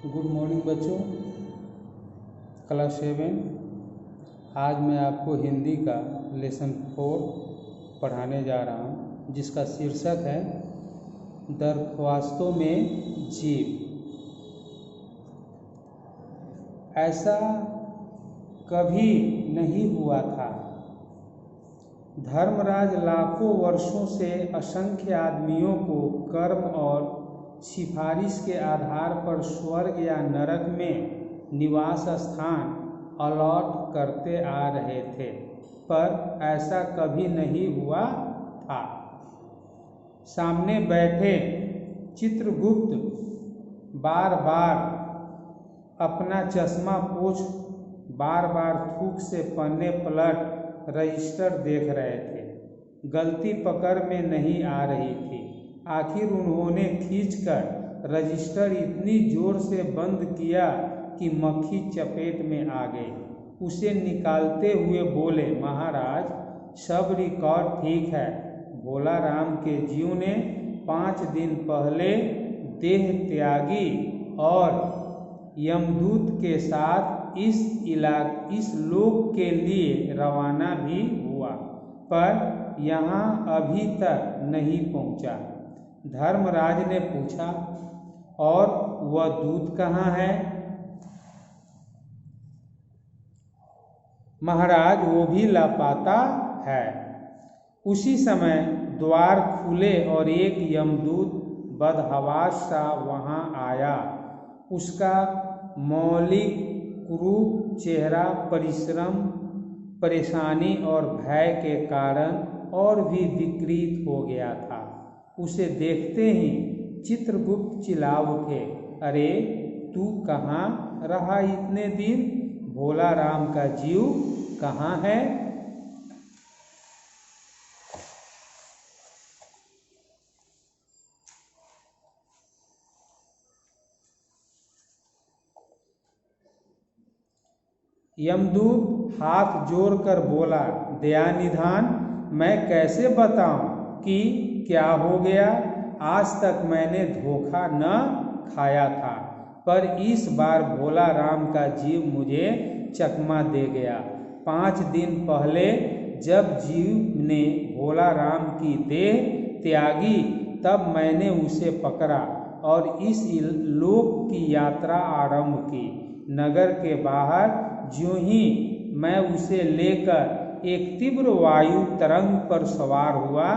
Good morning बच्चों, class 7। आज मैं आपको हिंदी का लेसन 4 पढ़ाने जा रहा हूँ, जिसका शीर्षक है दरख्वास्तों में जीव। ऐसा कभी नहीं हुआ था। धर्मराज लाखों वर्षों से असंख्य आदमियों को कर्म और सिफारिश के आधार पर स्वर्ग या नरक में निवास स्थान अलॉट करते आ रहे थे, पर ऐसा कभी नहीं हुआ था। सामने बैठे चित्रगुप्त बार बार अपना चश्मा पोंछ बार बार थूक से पन्ने पलट रजिस्टर देख रहे थे। गलती पकड़ में नहीं आ रही थी। आखिर उन्होंने खींचकर रजिस्टर इतनी जोर से बंद किया कि मक्खी चपेट में आ गई। उसे निकालते हुए बोले, महाराज, सब रिकॉर्ड ठीक है। भोला राम के जीव ने 5 दिन पहले देह त्यागी और यमदूत के साथ इस लोक के लिए रवाना भी हुआ, पर यहाँ अभी तक नहीं पहुँचा। धर्मराज ने पूछा, और वह दूत कहाँ है? महाराज, वो भी लापता है। उसी समय द्वार खुले और एक यमदूत बदहवास सा वहां आया। उसका मौलिक कुरूप चेहरा परिश्रम, परेशानी और भय के कारण और भी विकृत हो गया था। उसे देखते ही चित्रगुप्त चिल्ला उठे, अरे तू कहाँ रहा इतने दिन? भोला राम का जीव कहाँ है? यमदूत हाथ जोड़कर बोला, दयानिधान, मैं कैसे बताऊं कि क्या हो गया? आज तक मैंने धोखा न खाया था, पर इस बार भोला राम का जीव मुझे चकमा दे गया। 5 दिन पहले जब जीव ने भोला राम की देह त्यागी, तब मैंने उसे पकड़ा और इस लोक की यात्रा आरंभ की। नगर के बाहर ज्यों ही मैं उसे लेकर एक तीव्र वायु तरंग पर सवार हुआ,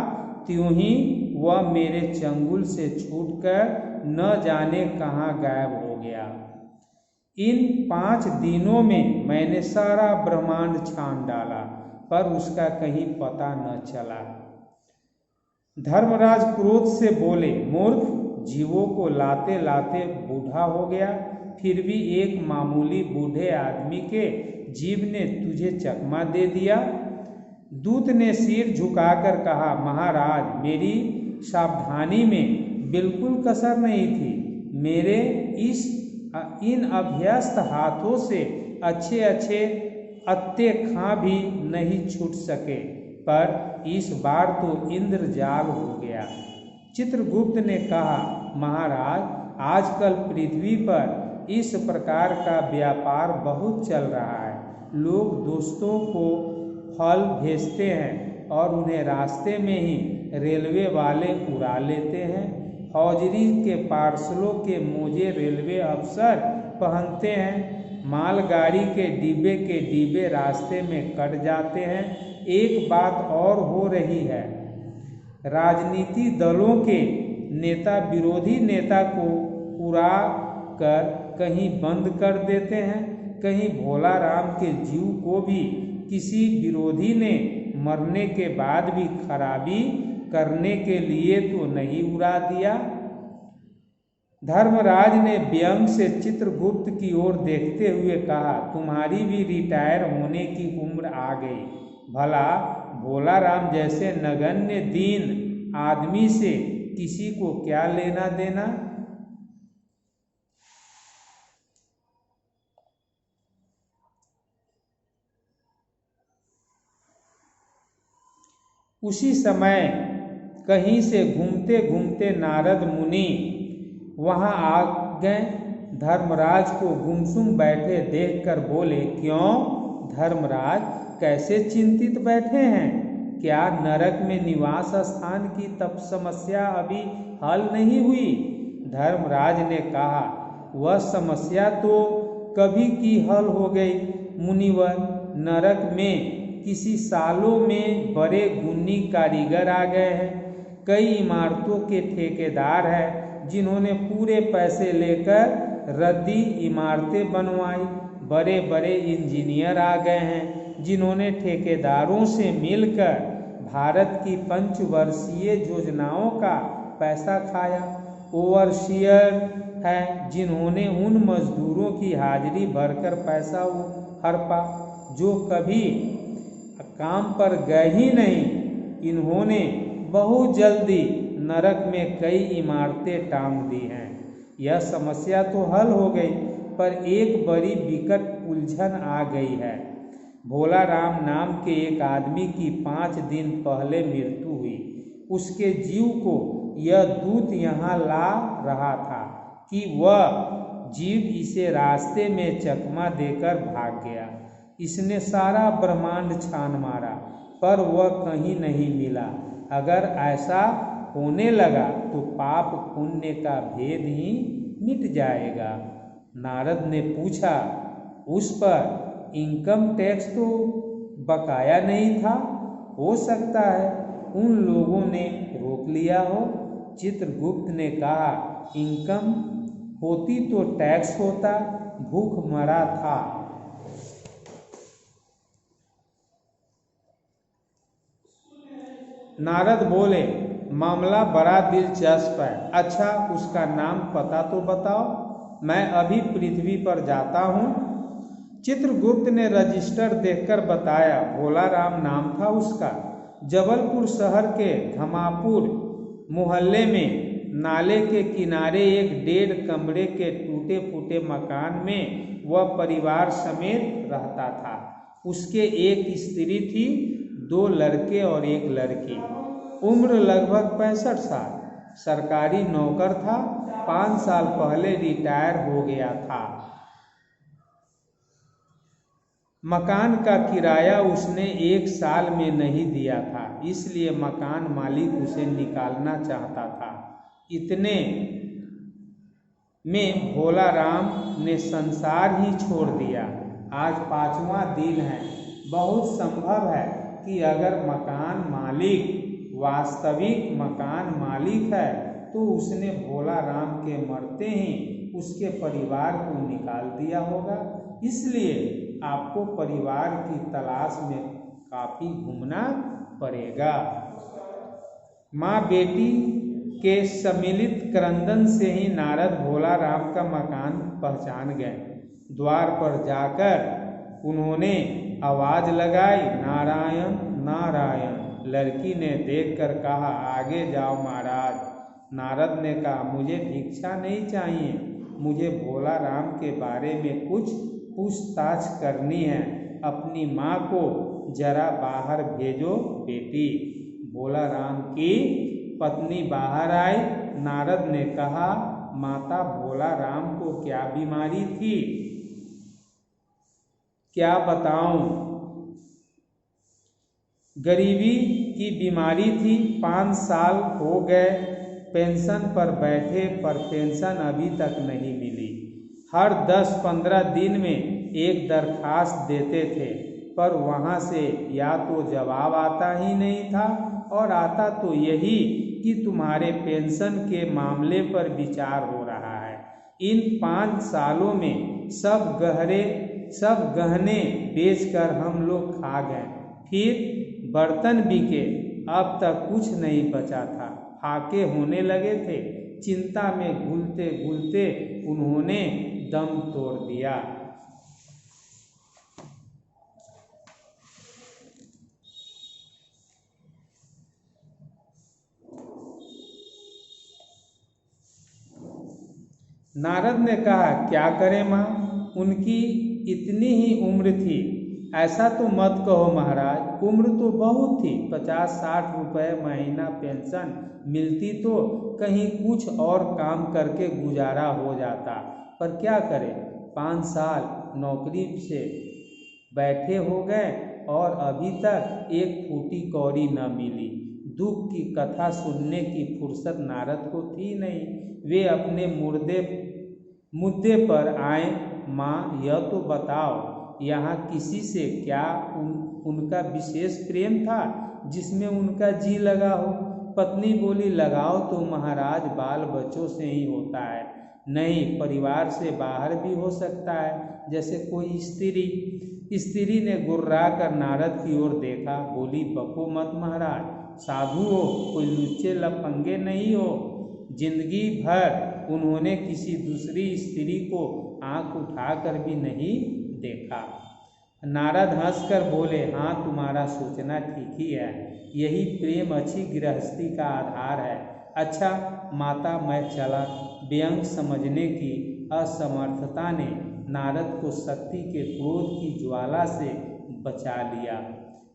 त्यों ही वह मेरे चंगुल से छूटकर न जाने कहाँ गायब हो गया। इन 5 दिनों में मैंने सारा ब्रह्मांड छान डाला, पर उसका कहीं पता न चला। धर्मराज क्रोध से बोले, मूर्ख, जीवों को लाते लाते बूढ़ा हो गया, फिर भी एक मामूली बूढ़े आदमी के जीव ने तुझे चकमा दे दिया। दूत ने सिर झुकाकर कहा, महाराज, मेरी सावधानी में बिल्कुल कसर नहीं थी। मेरे इन अभ्यस्त हाथों से अच्छे अत्ते खां भी नहीं छूट सके, पर इस बार तो इंद्रजाल हो गया। चित्रगुप्त ने कहा, महाराज, आजकल पृथ्वी पर इस प्रकार का व्यापार बहुत चल रहा है। लोग दोस्तों को फल भेजते हैं और उन्हें रास्ते में ही रेलवे वाले उड़ा लेते हैं। हौजरी के पार्सलों के मोजे रेलवे अफसर पहनते हैं। मालगाड़ी के डिब्बे रास्ते में कट जाते हैं। एक बात और हो रही है, राजनीति दलों के नेता विरोधी नेता को उड़ा कर कहीं बंद कर देते हैं, कहीं भोला राम के जीव को भी किसी विरोधी ने मरने के बाद भी खराबी करने के लिए तो नहीं उड़ा दिया। धर्मराज ने व्यंग से चित्रगुप्त की ओर देखते हुए कहा, तुम्हारी भी रिटायर होने की उम्र आ गई। भला भोला राम जैसे नगण्य दीन आदमी से किसी को क्या लेना देना? उसी समय कहीं से घूमते घूमते नारद मुनि वहां आ गए। धर्मराज को गुमसुम बैठे देखकर बोले, क्यों धर्मराज, कैसे चिंतित बैठे हैं? क्या नरक में निवास स्थान की तप समस्या अभी हल नहीं हुई? धर्मराज ने कहा, वह समस्या तो कभी की हल हो गई मुनिवर। नरक में किसी सालों में बड़े गुणी कारीगर आ गए हैं। कई इमारतों के ठेकेदार हैं जिन्होंने पूरे पैसे लेकर रद्दी इमारतें बनवाई। बड़े बड़े इंजीनियर आ गए हैं जिन्होंने ठेकेदारों से मिलकर भारत की पंचवर्षीय योजनाओं का पैसा खाया। ओवरसीयर हैं जिन्होंने उन मजदूरों की हाजिरी भरकर पैसा हड़पा जो कभी काम पर गए ही नहीं। इन्होंने बहुत जल्दी नरक में कई इमारतें टांग दी हैं। यह समस्या तो हल हो गई, पर एक बड़ी विकट उलझन आ गई है। भोला राम नाम के एक आदमी की 5 दिन पहले मृत्यु हुई। उसके जीव को यह दूत यहाँ ला रहा था कि वह जीव इसे रास्ते में चकमा देकर भाग गया। इसने सारा ब्रह्मांड छान मारा, पर वह कहीं नहीं मिला। अगर ऐसा होने लगा तो पाप पुण्य का भेद ही मिट जाएगा। नारद ने पूछा, उस पर इनकम टैक्स तो बकाया नहीं था? हो सकता है उन लोगों ने रोक लिया हो। चित्रगुप्त ने कहा, इनकम होती तो टैक्स होता, भूख मरा था। नारद बोले, मामला बड़ा दिलचस्प है। अच्छा, उसका नाम पता तो बताओ, मैं अभी पृथ्वी पर जाता हूँ। चित्रगुप्त ने रजिस्टर देखकर बताया, भोला राम नाम था उसका। जबलपुर शहर के धमापुर मोहल्ले में नाले के किनारे एक 1.5 कमरे के टूटे फूटे मकान में वह परिवार समेत रहता था। उसके एक स्त्री थी, 2 लड़के और 1 लड़की। उम्र लगभग 65 साल। सरकारी नौकर था, 5 साल पहले रिटायर हो गया था। मकान का किराया उसने 1 साल में नहीं दिया था, इसलिए मकान मालिक उसे निकालना चाहता था। इतने में भोला राम ने संसार ही छोड़ दिया। आज 5वां दिन है। बहुत संभव है कि अगर मकान मालिक वास्तविक मकान मालिक है तो उसने भोला राम के मरते ही उसके परिवार को निकाल दिया होगा। इसलिए आपको परिवार की तलाश में काफी घूमना पड़ेगा। माँ बेटी के सम्मिलित क्रंदन से ही नारद भोला राम का मकान पहचान गए। द्वार पर जाकर उन्होंने आवाज लगाई, नारायण नारायण। लड़की ने देखकर कहा, आगे जाओ महाराज। नारद ने कहा, मुझे भिक्षा नहीं चाहिए, मुझे भोला राम के बारे में कुछ पूछताछ करनी है। अपनी माँ को जरा बाहर भेजो बेटी। भोला राम की पत्नी बाहर आई। नारद ने कहा, माता भोला राम को क्या बीमारी थी? क्या बताऊं? गरीबी की बीमारी थी। 5 साल हो गए पेंशन पर बैठे, पर पेंशन अभी तक नहीं मिली। हर 10-15 दिन में एक दरखास्त देते थे, पर वहाँ से या तो जवाब आता ही नहीं था, और आता तो यही कि तुम्हारे पेंशन के मामले पर विचार हो रहा है। इन 5 सालों में सब गहने बेचकर हम लोग खा गए, फिर बर्तन बिके, अब तक कुछ नहीं बचा था। फाके होने लगे थे। चिंता में घुलते घुलते उन्होंने दम तोड़ दिया। नारद ने कहा, क्या करें माँ, उनकी इतनी ही उम्र थी। ऐसा तो मत कहो महाराज, उम्र तो बहुत थी। 50-60 रुपए महीना पेंशन मिलती तो कहीं कुछ और काम करके गुजारा हो जाता। पर क्या करें, 5 साल नौकरी से बैठे हो गए और अभी तक एक फूटी कौड़ी न मिली। दुख की कथा सुनने की फुर्सत नारद को थी नहीं। वे अपने मुद्दे पर आए। माँ, यह तो बताओ, यहाँ किसी से क्या उनका विशेष प्रेम था जिसमें उनका जी लगा हो? पत्नी बोली, लगाव तो महाराज बाल बच्चों से ही होता है, नहीं परिवार से बाहर भी हो सकता है, जैसे कोई स्त्री। स्त्री ने गुर्रा कर नारद की ओर देखा, बोली, बको मत महाराज, साधु हो, कोई लुच्चे लफंगे नहीं हो। जिंदगी भर उन्होंने किसी दूसरी स्त्री को आंख उठाकर भी नहीं देखा। नारद हंसकर बोले, हाँ तुम्हारा सोचना ठीक ही है, यही प्रेम अच्छी गृहस्थी का आधार है। अच्छा माता, मैं चला। व्यंग समझने की असमर्थता ने नारद को शक्ति के क्रोध की ज्वाला से बचा लिया।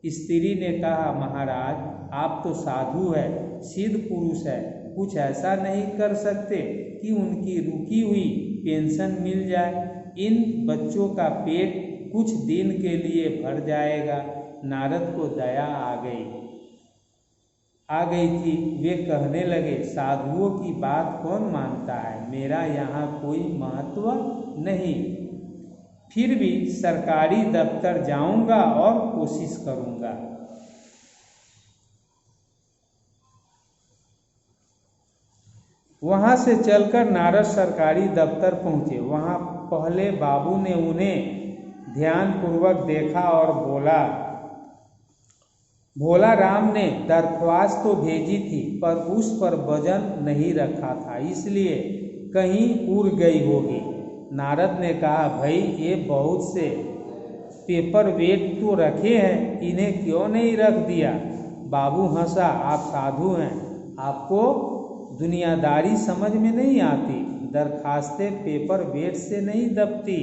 स्त्री ने कहा, महाराज आप तो साधु है, सिद्ध पुरुष है, कुछ ऐसा नहीं कर सकते कि उनकी रुकी हुई पेंशन मिल जाए? इन बच्चों का पेट कुछ दिन के लिए भर जाएगा। नारद को दया आ गई थी। वे कहने लगे, साधुओं की बात कौन मानता है, मेरा यहाँ कोई महत्व नहीं, फिर भी सरकारी दफ्तर जाऊंगा और कोशिश करूंगा। वहां से चलकर नारद सरकारी दफ्तर पहुंचे। वहां पहले बाबू ने उन्हें ध्यानपूर्वक देखा और भोला राम ने दरख्वास्त तो भेजी थी, पर उस पर वजन नहीं रखा था, इसलिए कहीं उड़ गई होगी। नारद ने कहा, भाई ये बहुत से पेपर वेट तो रखे हैं, इन्हें क्यों नहीं रख दिया? बाबू हंसा, आप साधु हैं, आपको दुनियादारी समझ में नहीं आती, दरखास्तें पेपर वेट से नहीं दबती।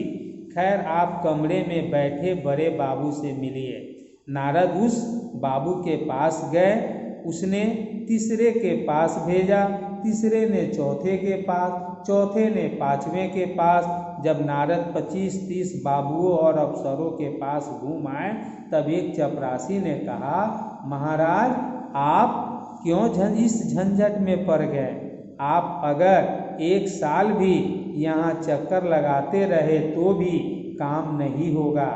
खैर आप कमरे में बैठे बड़े बाबू से मिलिए। नारद उस बाबू के पास गए। उसने तीसरे के पास भेजा, तीसरे ने चौथे के पास, चौथे ने पांचवें के पास। जब नारद 25-30 बाबुओं और अफसरों के पास घूम आए, तब एक चपरासी ने कहा, महाराज आप क्यों इस झंझट में पड़ गए? आप अगर 1 साल भी यहाँ चक्कर लगाते रहे तो भी काम नहीं होगा।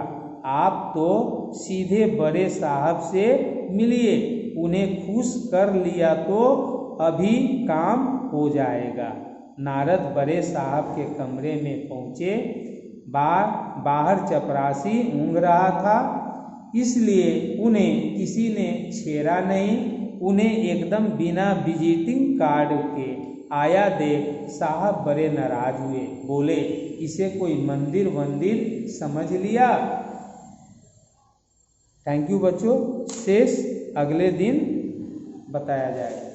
आप तो सीधे बड़े साहब से मिलिए, उन्हें खुश कर लिया तो अभी काम हो जाएगा। नारद बड़े साहब के कमरे में पहुँचे। बाहर चपरासी ऊँघ रहा था, इसलिए उन्हें किसी ने छेड़ा नहीं। उन्हें एकदम बिना विजिटिंग कार्ड के आया देख साहब बड़े नाराज हुए। बोले, इसे कोई मंदिर समझ लिया। थैंक यू बच्चों, शेष अगले दिन बताया जाएगा।